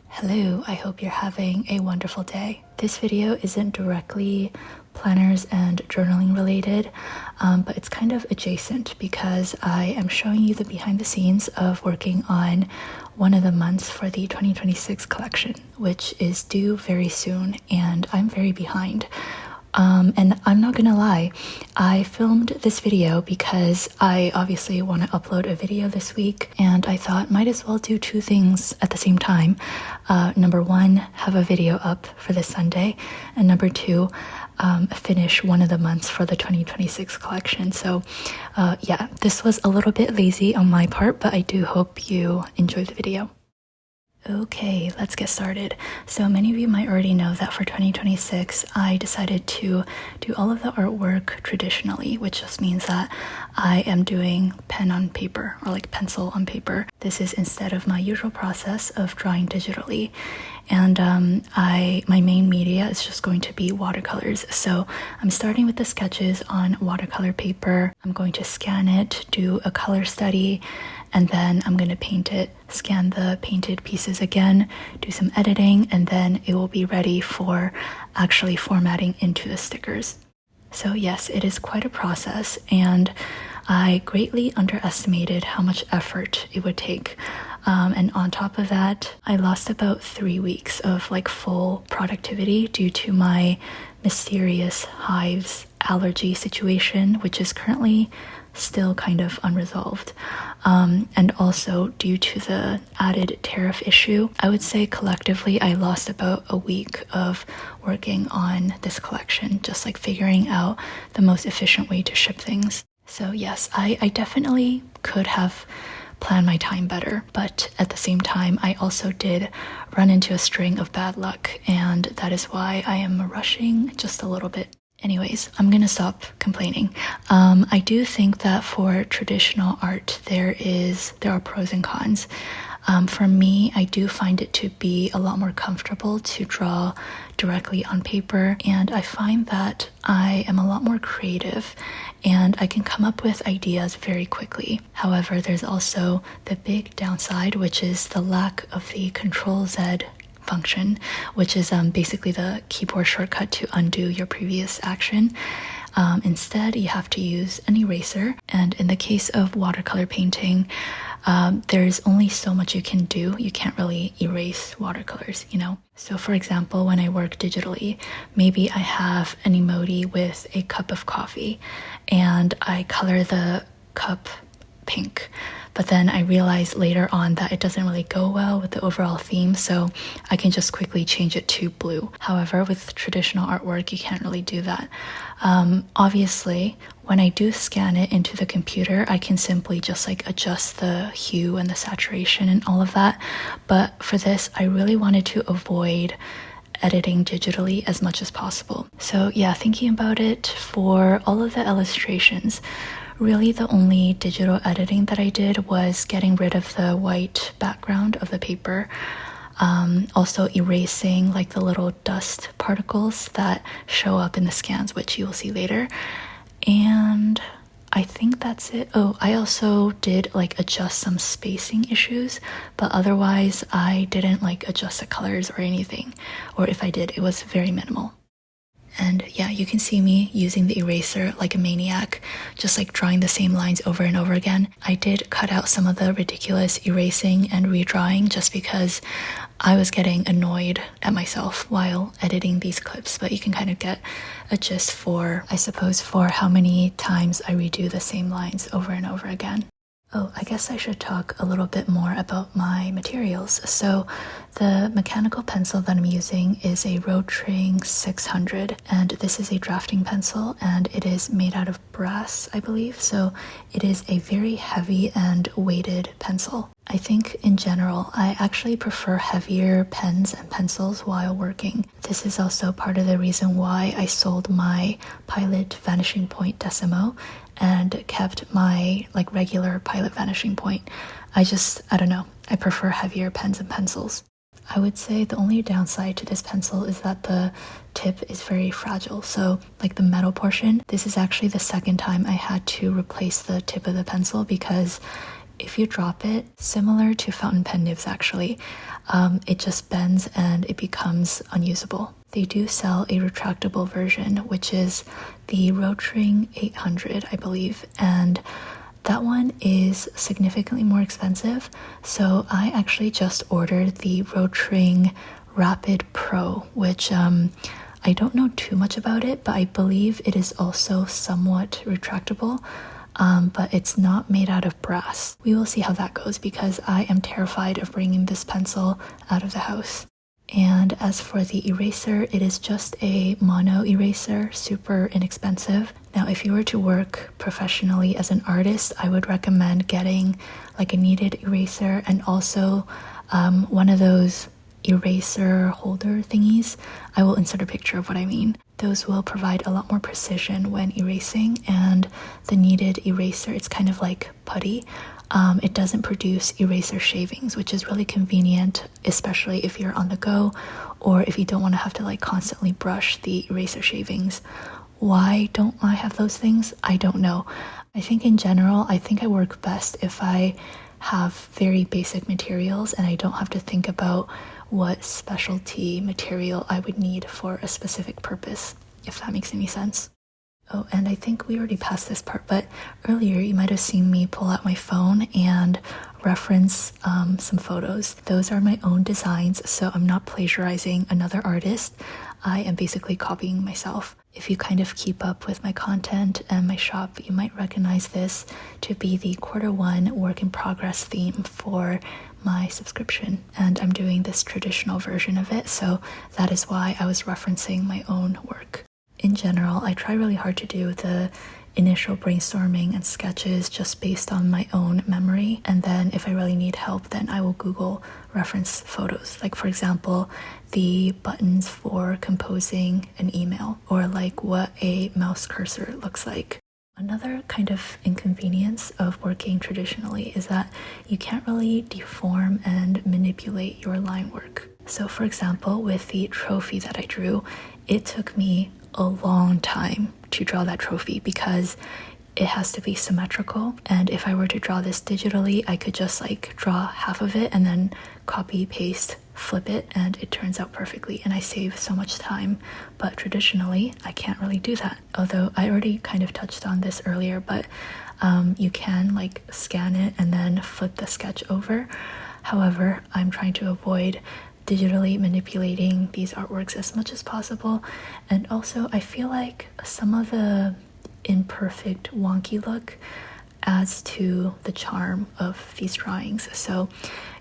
Hello, I hope you're having a wonderful day. This video isn't directly planners and journaling related, but it's kind of adjacent because I am showing you the behind the scenes of working on one of the months for the 2026 collection, which is due very soon, and I'm very behind. And I'm not gonna lie, I filmed this video because I obviously want to upload a video this week, and I thought might as well do two things at the same time. Number one, have a video up for this Sunday, and number two, finish one of the months for the 2026 collection. So yeah, this was a little bit lazy on my part, but I do hope you enjoy the video. Okay, let's get started. So many of you might already know that for 2026, I decided to do all of the artwork traditionally, which just means that I am doing pen on paper, or like pencil on paper. This is instead of my usual process of drawing digitally. And my main media is just going to be watercolors. So I'm starting with the sketches on watercolor paper. I'm going to scan it, do a color study, and then I'm going to paint it, scan the painted pieces again, do some editing, and then it will be ready for actually formatting into the stickers. So yes, it is quite a process, and I greatly underestimated how much effort it would take. And on top of that, I lost about 3 weeks of like full productivity due to my mysterious hives allergy situation, which is currently still kind of unresolved. And also due to the added tariff issue, I would say collectively I lost about a week of working on this collection, just like figuring out the most efficient way to ship things. So yes, I definitely could have planned my time better, but at the same time, I also did run into a string of bad luck, and that is why I am rushing just a little bit. Anyways, I'm gonna stop complaining. I do think that for traditional art, there are pros and cons. For me, I do find it to be a lot more comfortable to draw directly on paper, and I find that I am a lot more creative and I can come up with ideas very quickly. However, there's also the big downside, which is the lack of the Ctrl-Z function, which is basically the keyboard shortcut to undo your previous action. Instead, you have to use an eraser, and in the case of watercolor painting, there's only so much you can do. You can't really erase watercolors, you know? So for example, when I work digitally, maybe I have an emoji with a cup of coffee, and I color the cup pink. But then I realized later on that it doesn't really go well with the overall theme, so I can just quickly change it to blue. However, with traditional artwork, you can't really do that. Obviously, when I do scan it into the computer, I can simply just like adjust the hue and the saturation and all of that. But for this, I really wanted to avoid editing digitally as much as possible. So yeah, thinking about it, for all of the illustrations, really the only digital editing that I did was getting rid of the white background of the paper, also erasing like the little dust particles that show up in the scans, which you will see later. And I think that's it. Oh, I also did like adjust some spacing issues, but otherwise I didn't like adjust the colors or anything, or if I did, it was very minimal. And yeah, you can see me using the eraser like a maniac, just like drawing the same lines over and over again. I did cut out some of the ridiculous erasing and redrawing just because I was getting annoyed at myself while editing these clips, but you can kind of get a gist for, I suppose, for how many times I redo the same lines over and over again. Oh, I guess I should talk a little bit more about my materials. So the mechanical pencil that I'm using is a Rotring 600, and this is a drafting pencil, and it is made out of brass, I believe. So it is a very heavy and weighted pencil. I think in general, I actually prefer heavier pens and pencils while working. This is also part of the reason why I sold my Pilot Vanishing Point Decimo and kept my like regular Pilot Vanishing Point. I don't know, I prefer heavier pens and pencils. I would say the only downside to this pencil is that the tip is very fragile. So like the metal portion, this is actually the second time I had to replace the tip of the pencil because if you drop it, similar to fountain pen nibs actually, it just bends and it becomes unusable. They do sell a retractable version, which is the Rotring 800, I believe, and that one is significantly more expensive. So I actually just ordered the Rotring Rapid Pro, which I don't know too much about it, but I believe it is also somewhat retractable. But it's not made out of brass. We will see how that goes because I am terrified of bringing this pencil out of the house. And as for the eraser, it is just a mono eraser, super inexpensive. Now, if you were to work professionally as an artist, I would recommend getting like a kneaded eraser and also one of those eraser holder thingies. I will insert a picture of what I mean. Those will provide a lot more precision when erasing, and the kneaded eraser, it's kind of like putty. It doesn't produce eraser shavings, which is really convenient, especially if you're on the go or if you don't want to have to like constantly brush the eraser shavings. Why don't I have those things? I don't know. I think in general, I think I work best if I have very basic materials and I don't have to think about what specialty material I would need for a specific purpose, if that makes any sense. Oh, and I think we already passed this part, but earlier you might have seen me pull out my phone and reference some photos. Those are my own designs, so I'm not plagiarizing another artist. I am basically copying myself. If you kind of keep up with my content and my shop, you might recognize this to be the Q1 work in progress theme for my subscription, and I'm doing this traditional version of it, so that is why I was referencing my own work. In general, I try really hard to do the initial brainstorming and sketches just based on my own memory, and then if I really need help, then I will Google reference photos, like for example the buttons for composing an email, or like what a mouse cursor looks like. Another kind of inconvenience of working traditionally is that you can't really deform and manipulate your line work. So for example, with the trophy that I drew, it took me a long time to draw that trophy because it has to be symmetrical, and if I were to draw this digitally, I could just like draw half of it and then copy, paste, flip it, and it turns out perfectly, and I save so much time. But traditionally, I can't really do that. Although I already kind of touched on this earlier, but you can like scan it and then flip the sketch over. However, I'm trying to avoid digitally manipulating these artworks as much as possible, and also I feel like some of the imperfect wonky look adds to the charm of these drawings. So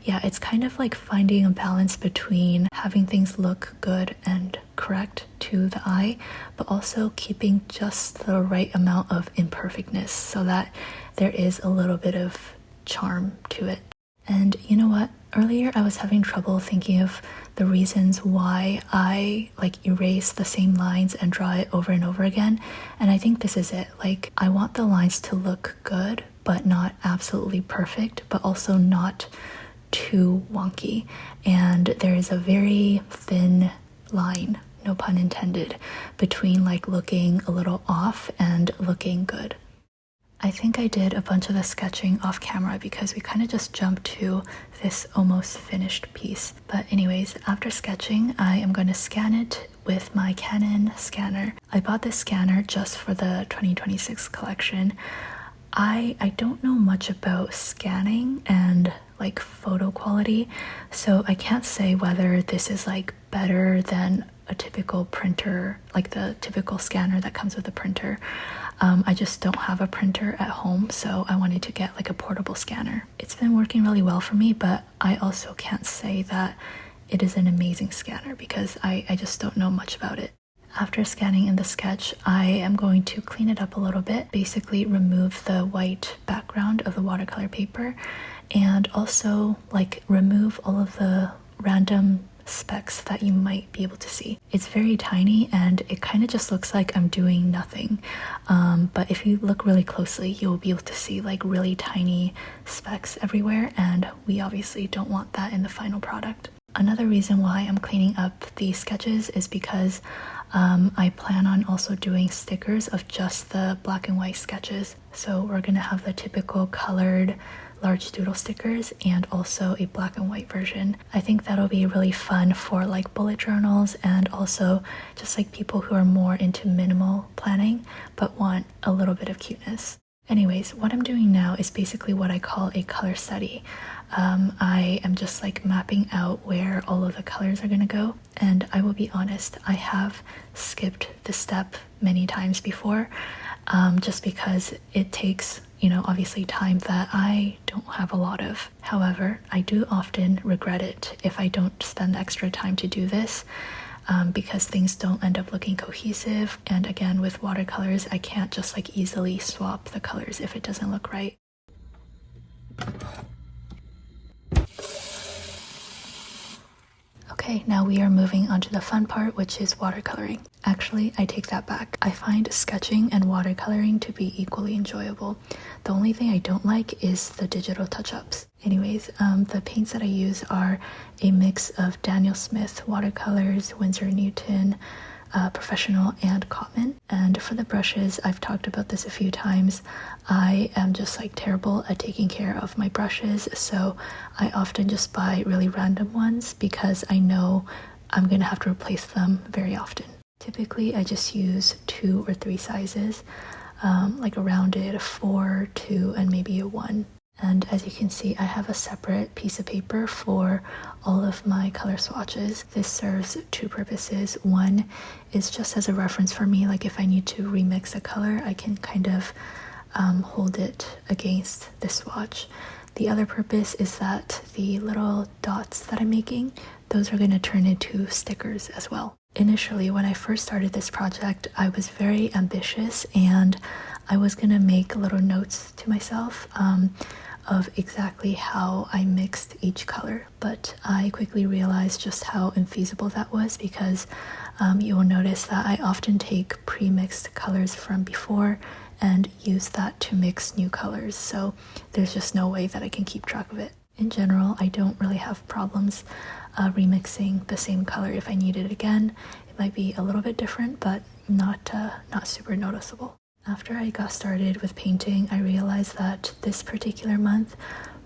yeah, it's kind of like finding a balance between having things look good and correct to the eye, but also keeping just the right amount of imperfectness so that there is a little bit of charm to it. And you know what? Earlier I was having trouble thinking of the reasons why I like erase the same lines and draw it over and over again, and I think this is it. Like, I want the lines to look good but not absolutely perfect, but also not too wonky, and there is a very thin line, no pun intended, between like looking a little off and looking good. I think I did a bunch of the sketching off camera because we kind of just jumped to this almost finished piece. But anyways, after sketching, I am going to scan it with my Canon scanner. I bought this scanner just for the 2026 collection. I don't know much about scanning and like photo quality, so I can't say whether this is like better than a typical printer, like the typical scanner that comes with a printer. I just don't have a printer at home, so I wanted to get like a portable scanner. It's been working really well for me, but I also can't say that it is an amazing scanner because I just don't know much about it. After scanning in the sketch, I am going to clean it up a little bit, basically remove the white background of the watercolor paper, and also like remove all of the random specks that you might be able to see. It's very tiny and it kind of just looks like I'm doing nothing, but if you look really closely, you'll be able to see like really tiny specks everywhere, and we obviously don't want that in the final product. Another reason why I'm cleaning up these sketches is because I plan on also doing stickers of just the black and white sketches. So we're gonna have the typical colored large doodle stickers and also a black and white version. I think that'll be really fun for like bullet journals and also just like people who are more into minimal planning but want a little bit of cuteness. Anyways, what I'm doing now is basically what I call a color study. I am just like mapping out where all of the colors are gonna go, and I will be honest, I have skipped this step many times before, just because it takes, you know, obviously time that I don't have a lot of. However, I do often regret it if I don't spend extra time to do this, because things don't end up looking cohesive. And again, with watercolors, I can't just like easily swap the colors if it doesn't look right. Okay, now we are moving on to the fun part, which is watercoloring. Actually, I take that back. I find sketching and watercoloring to be equally enjoyable. The only thing I don't like is the digital touch-ups. Anyways, the paints that I use are a mix of Daniel Smith watercolors, Winsor Newton, Professional, and Cotman. And for the brushes, I've talked about this a few times. I am just like terrible at taking care of my brushes, so I often just buy really random ones because I know I'm gonna have to replace them very often. Typically, I just use 2 or 3 sizes, like a rounded 4, 2, and maybe a 1. And as you can see, I have a separate piece of paper for all of my color swatches. This serves 2 purposes. One is just as a reference for me, like if I need to remix a color, I can kind of hold it against the swatch. The other purpose is that the little dots that I'm making, those are going to turn into stickers as well. Initially, when I first started this project, I was very ambitious and I was going to make little notes to myself of exactly how I mixed each color, but I quickly realized just how infeasible that was because you will notice that I often take pre-mixed colors from before and use that to mix new colors, so there's just no way that I can keep track of it. In general, I don't really have problems remixing the same color if I need it again. It might be a little bit different, but not super noticeable. After I got started with painting, I realized that this particular month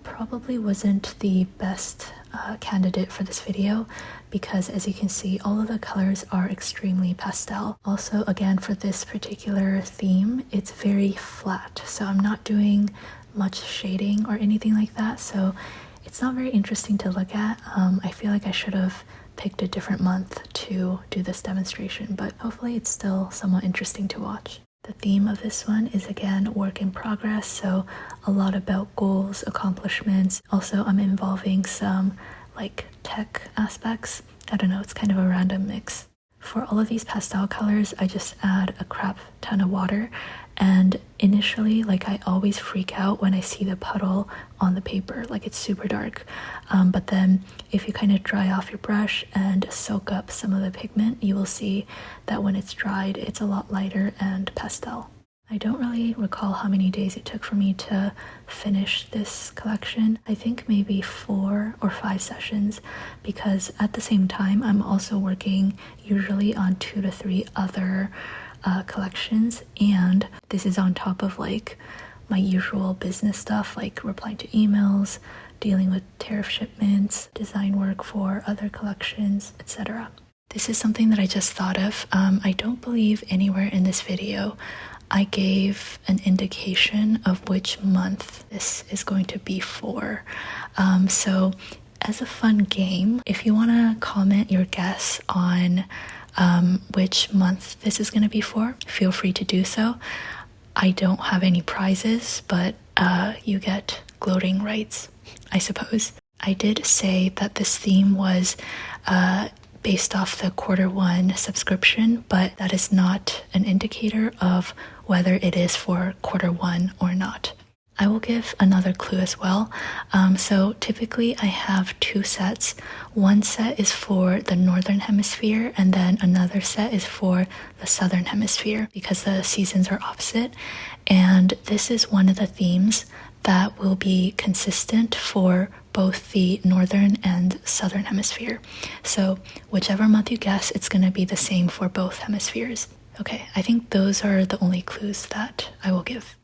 probably wasn't the best candidate for this video because, as you can see, all of the colors are extremely pastel. Also, again, for this particular theme, it's very flat, so I'm not doing much shading or anything like that, so it's not very interesting to look at. I feel like I should have picked a different month to do this demonstration, but hopefully it's still somewhat interesting to watch. The theme of this one is, again, work in progress, so a lot about goals, accomplishments. Also, I'm involving some like tech aspects. I don't know, it's kind of a random mix. For all of these pastel colors, I just add a crap ton of water, and initially, like, I always freak out when I see the puddle on the paper, like it's super dark. But then if you kind of dry off your brush and soak up some of the pigment, you will see that when it's dried, it's a lot lighter and pastel. I don't really recall how many days it took for me to finish this collection. I think maybe 4 or 5 sessions, because at the same time, I'm also working usually on 2 to 3 other collections, and this is on top of like my usual business stuff, like replying to emails, dealing with tariff shipments, design work for other collections, etc. This is something that I just thought of. I don't believe anywhere in this video I gave an indication of which month this is going to be for. So as a fun game, if you want to comment your guess on which month this is going to be for, feel free to do so. I don't have any prizes, but you get gloating rights, I suppose. I did say that this theme was based off the Q1 subscription, but that is not an indicator of whether it is for Q1 or not. I will give another clue as well. So typically I have 2 sets. One set is for the Northern Hemisphere, and then another set is for the Southern Hemisphere because the seasons are opposite. And this is one of the themes that will be consistent for both the northern and southern hemisphere. So whichever month you guess, it's going to be the same for both hemispheres. Okay, I think those are the only clues that I will give.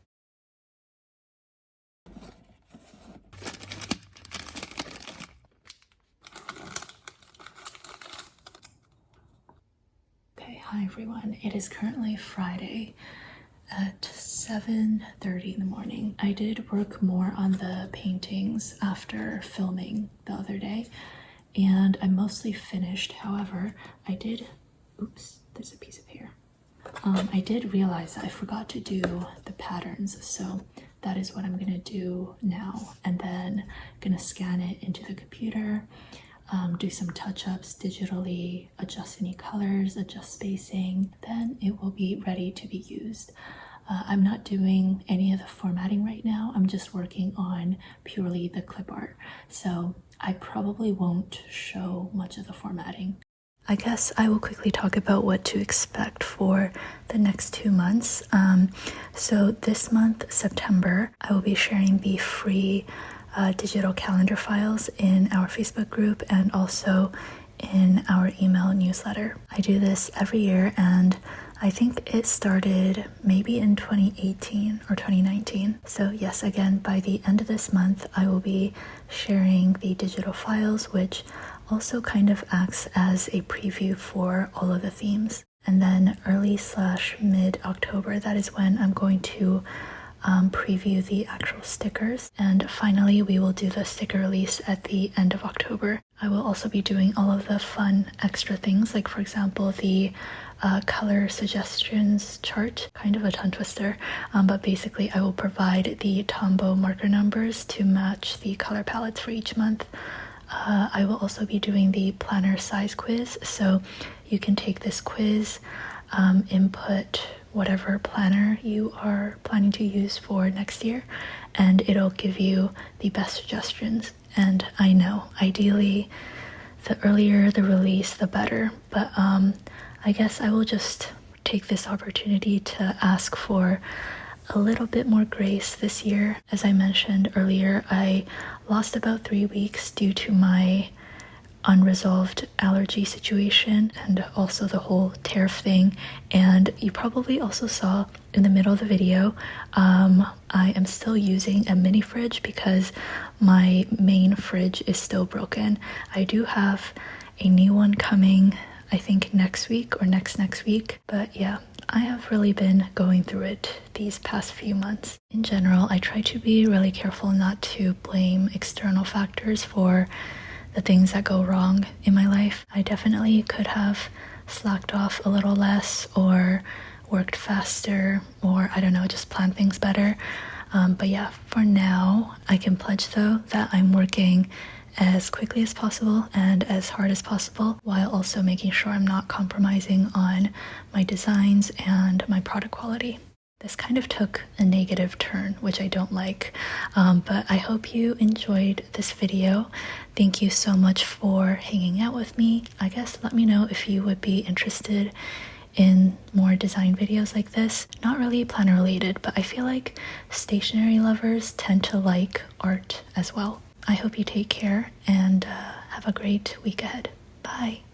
Okay, hi everyone. It is currently Friday at 7:30 in the morning. I did work more on the paintings after filming the other day, and I'm mostly finished. However, I did, oops, there's a piece of hair. I did realize that I forgot to do the patterns, so that is what I'm gonna do now, and then gonna scan it into the computer, do some touch-ups digitally, adjust any colors, adjust spacing, then it will be ready to be used. I'm not doing any of the formatting right now. I'm just working on purely the clip art, so I probably won't show much of the formatting. I guess I will quickly talk about what to expect for the next 2 months. So this month, September, I will be sharing the free digital calendar files in our Facebook group and also in our email newsletter. I do this every year, and I think it started maybe in 2018 or 2019. So yes, again, by the end of this month, I will be sharing the digital files, which also kind of acts as a preview for all of the themes. And then early/mid-October, that is when I'm going to preview the actual stickers. And finally, we will do the sticker release at the end of October. I will also be doing all of the fun extra things, like for example, the color suggestions chart, kind of a tongue twister, but basically I will provide the Tombow marker numbers to match the color palettes for each month. I will also be doing the planner size quiz, so you can take this quiz, input whatever planner you are planning to use for next year, and it'll give you the best suggestions. And I know, ideally, the earlier the release, the better, but I guess I will just take this opportunity to ask for a little bit more grace this year. As I mentioned earlier, I lost about 3 weeks due to my unresolved allergy situation and also the whole tariff thing. And you probably also saw in the middle of the video, I am still using a mini fridge because my main fridge is still broken. I do have a new one coming, I think next week or next week, but yeah, I have really been going through it these past few months. In general, I try to be really careful not to blame external factors for the things that go wrong in my life. I definitely could have slacked off a little less or worked faster, or I don't know, just planned things better. But yeah, for now, I can pledge though that I'm working as quickly as possible and as hard as possible, while also making sure I'm not compromising on my designs and my product quality. This kind of took a negative turn, which I don't like, but I hope you enjoyed this video. Thank you so much for hanging out with me. I guess let me know if you would be interested in more design videos like this. Not really planner related, but I feel like stationery lovers tend to like art as well. I hope you take care and have a great week ahead. Bye.